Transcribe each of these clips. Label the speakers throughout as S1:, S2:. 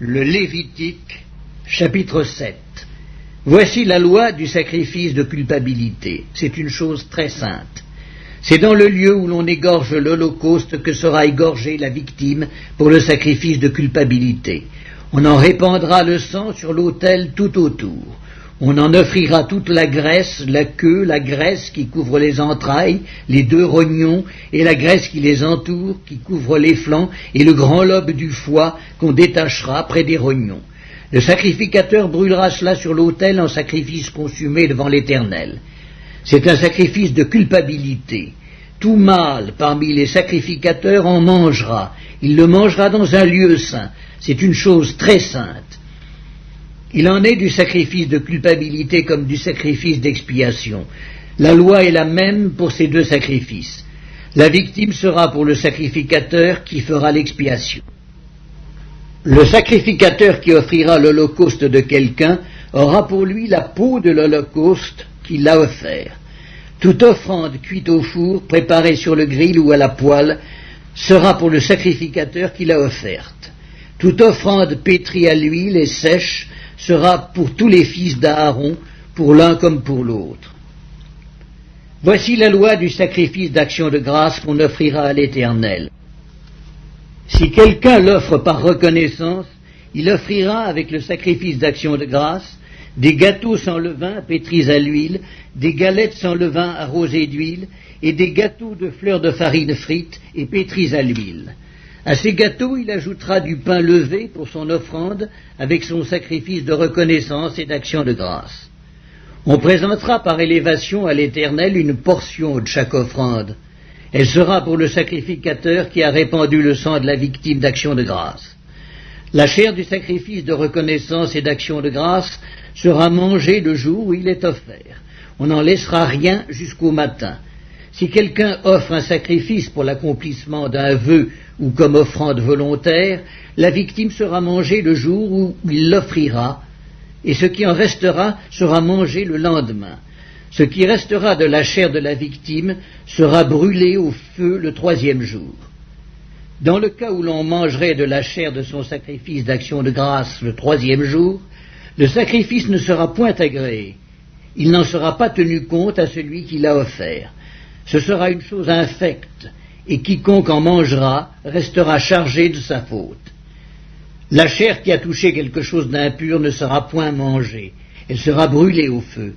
S1: Le Lévitique, chapitre 7. Voici la loi du sacrifice de culpabilité. C'est une chose très sainte. C'est dans le lieu où l'on égorge l'holocauste que sera égorgée la victime pour le sacrifice de culpabilité. On en répandra le sang sur l'autel tout autour. On en offrira toute la graisse, la queue, la graisse qui couvre les entrailles, les deux rognons, et la graisse qui les entoure, qui couvre les flancs, et le grand lobe du foie qu'on détachera près des rognons. Le sacrificateur brûlera cela sur l'autel en sacrifice consumé devant l'Éternel. C'est un sacrifice de culpabilité. Tout mâle parmi les sacrificateurs en mangera. Il le mangera dans un lieu saint. C'est une chose très sainte. Il en est du sacrifice de culpabilité comme du sacrifice d'expiation. La loi est la même pour ces deux sacrifices. La victime sera pour le sacrificateur qui fera l'expiation. Le sacrificateur qui offrira l'holocauste de quelqu'un aura pour lui la peau de l'holocauste qu'il a offert. Toute offrande cuite au four, préparée sur le grill ou à la poêle, sera pour le sacrificateur qui l'a offerte. Toute offrande pétrie à l'huile et sèche sera pour tous les fils d'Aaron, pour l'un comme pour l'autre. Voici la loi du sacrifice d'action de grâce qu'on offrira à l'Éternel. Si quelqu'un l'offre par reconnaissance, il offrira avec le sacrifice d'action de grâce des gâteaux sans levain pétris à l'huile, des galettes sans levain arrosées d'huile, et des gâteaux de fleurs de farine frites et pétris à l'huile. À ces gâteaux, il ajoutera du pain levé pour son offrande avec son sacrifice de reconnaissance et d'action de grâce. On présentera par élévation à l'Éternel une portion de chaque offrande. Elle sera pour le sacrificateur qui a répandu le sang de la victime d'action de grâce. La chair du sacrifice de reconnaissance et d'action de grâce sera mangée le jour où il est offert. On n'en laissera rien jusqu'au matin. Si quelqu'un offre un sacrifice pour l'accomplissement d'un vœu ou comme offrande volontaire, la victime sera mangée le jour où il l'offrira, et ce qui en restera sera mangé le lendemain. Ce qui restera de la chair de la victime sera brûlé au feu le troisième jour. Dans le cas où l'on mangerait de la chair de son sacrifice d'action de grâce le troisième jour, le sacrifice ne sera point agréé. Il n'en sera pas tenu compte à celui qui l'a offert. Ce sera une chose infecte, et quiconque en mangera restera chargé de sa faute. La chair qui a touché quelque chose d'impur ne sera point mangée, elle sera brûlée au feu.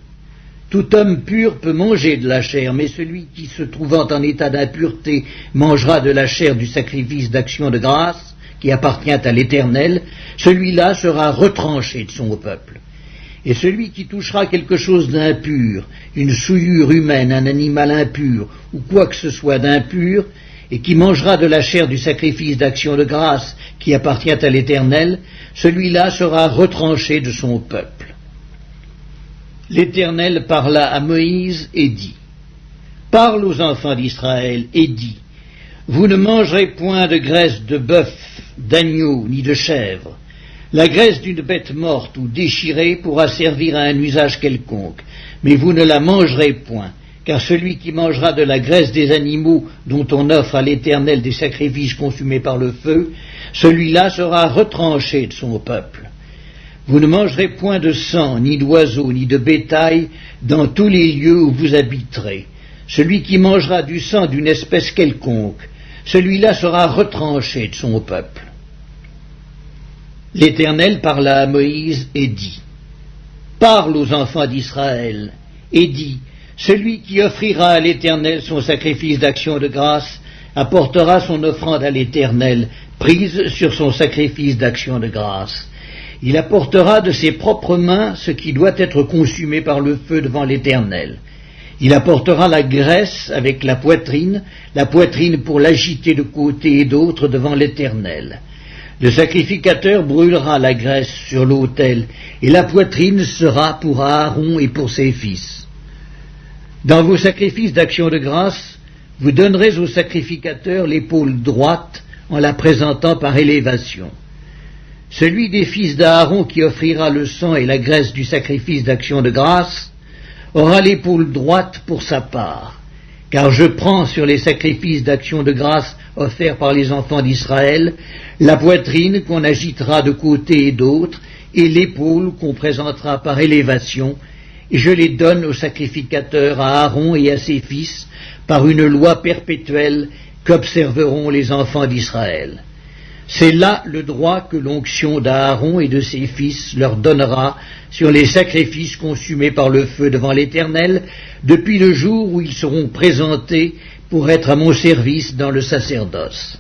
S1: Tout homme pur peut manger de la chair, mais celui qui, se trouvant en état d'impureté, mangera de la chair du sacrifice d'action de grâce, qui appartient à l'Éternel, celui-là sera retranché de son peuple. Et celui qui touchera quelque chose d'impur, une souillure humaine, un animal impur, ou quoi que ce soit d'impur, et qui mangera de la chair du sacrifice d'action de grâce qui appartient à l'Éternel, celui-là sera retranché de son peuple. L'Éternel parla à Moïse et dit, « Parle aux enfants d'Israël et dis, vous ne mangerez point de graisse de bœuf, d'agneau, ni de chèvre. La graisse d'une bête morte ou déchirée pourra servir à un usage quelconque, mais vous ne la mangerez point, car celui qui mangera de la graisse des animaux dont on offre à l'Éternel des sacrifices consumés par le feu, celui-là sera retranché de son peuple. Vous ne mangerez point de sang, ni d'oiseaux, ni de bétail, dans tous les lieux où vous habiterez. Celui qui mangera du sang d'une espèce quelconque, celui-là sera retranché de son peuple. » L'Éternel parla à Moïse et dit, « Parle aux enfants d'Israël et dis, celui qui offrira à l'Éternel son sacrifice d'action de grâce apportera son offrande à l'Éternel, prise sur son sacrifice d'action de grâce. Il apportera de ses propres mains ce qui doit être consumé par le feu devant l'Éternel. Il apportera la graisse avec la poitrine pour l'agiter de côté et d'autre devant l'Éternel. Le sacrificateur brûlera la graisse sur l'autel, et la poitrine sera pour Aaron et pour ses fils. Dans vos sacrifices d'action de grâce, vous donnerez au sacrificateur l'épaule droite en la présentant par élévation. Celui des fils d'Aaron qui offrira le sang et la graisse du sacrifice d'action de grâce aura l'épaule droite pour sa part, car je prends sur les sacrifices d'action de grâce offerts par les enfants d'Israël la poitrine qu'on agitera de côté et d'autre, et l'épaule qu'on présentera par élévation, et je les donne au sacrificateur, à Aaron et à ses fils, par une loi perpétuelle qu'observeront les enfants d'Israël. C'est là le droit que l'onction d'Aaron et de ses fils leur donnera sur les sacrifices consumés par le feu devant l'Éternel, depuis le jour où ils seront présentés pour être à mon service dans le sacerdoce.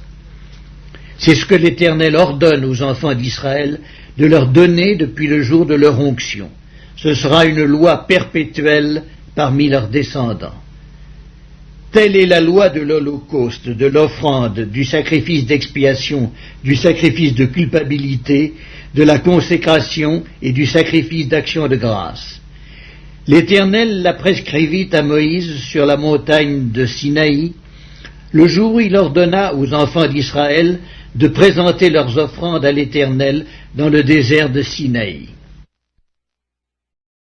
S1: C'est ce que l'Éternel ordonne aux enfants d'Israël de leur donner depuis le jour de leur onction. Ce sera une loi perpétuelle parmi leurs descendants. Telle est la loi de l'holocauste, de l'offrande, du sacrifice d'expiation, du sacrifice de culpabilité, de la consécration et du sacrifice d'action de grâce. L'Éternel la prescrivit à Moïse sur la montagne de Sinaï, le jour où il ordonna aux enfants d'Israël de présenter leurs offrandes à l'Éternel dans le désert de Sinaï.